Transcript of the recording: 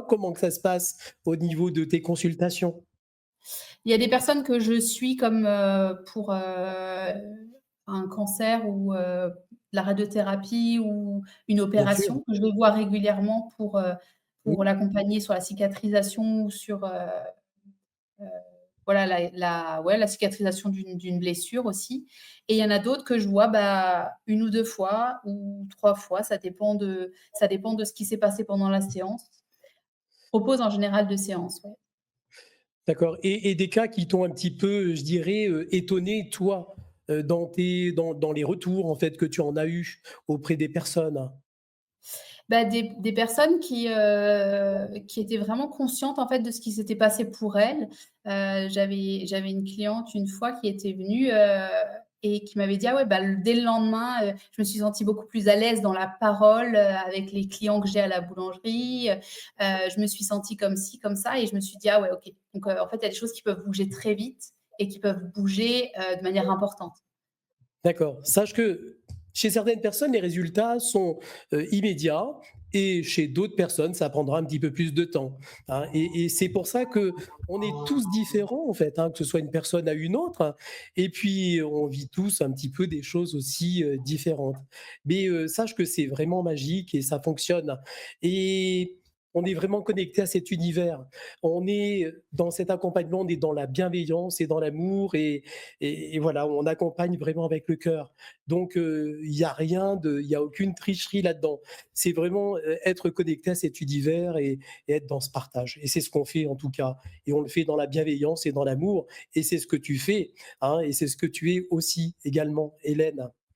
toi, comment que ça se passe au niveau de tes consultations? Il y a des personnes que je suis comme, pour, un cancer ou, la radiothérapie ou une Bien sûr, opération, que je vais voir régulièrement oui, pour l'accompagner sur la cicatrisation ou sur, heu, voilà la cicatrisation d'une blessure aussi. Et il y en a d'autres que je vois, bah, 1 ou 2 fois ou 3 fois, ça dépend de ce qui s'est passé pendant la séance. Je propose en général 2 séances, ouais. d'accord et des cas qui t'ont un petit peu, je dirais, étonné toi, dans les retours en fait que tu en as eu auprès des personnes? Bah, des personnes qui étaient vraiment conscientes, en fait, de ce qui s'était passé pour elles. J'avais une cliente une fois qui était venue, et qui m'avait dit: «Ah ouais, bah, le dès le lendemain, je me suis sentie beaucoup plus à l'aise dans la parole, avec les clients que j'ai à la boulangerie, je me suis sentie comme ci, comme ça» et je me suis dit: «Ah ouais, OK». Donc, en fait, il y a des choses qui peuvent bouger très vite et qui peuvent bouger, de manière importante. D'accord. Sache que chez certaines personnes, les résultats sont, immédiats et chez d'autres personnes, ça prendra un petit peu plus de temps, hein et c'est pour ça que on est tous différents, en fait, hein, que ce soit une personne à une autre hein, et puis on vit tous un petit peu des choses aussi, différentes. Mais, sache que c'est vraiment magique et ça fonctionne et on est vraiment connecté à cet univers. On est dans cet accompagnement, on est dans la bienveillance et dans l'amour et voilà, on accompagne vraiment avec le cœur. Donc il y a aucune tricherie là-dedans. C'est vraiment, être connecté à cet univers et être dans ce partage et c'est ce qu'on fait en tout cas et on le fait dans la bienveillance et dans l'amour et c'est ce que tu fais, hein et c'est ce que tu es aussi également, Hélène.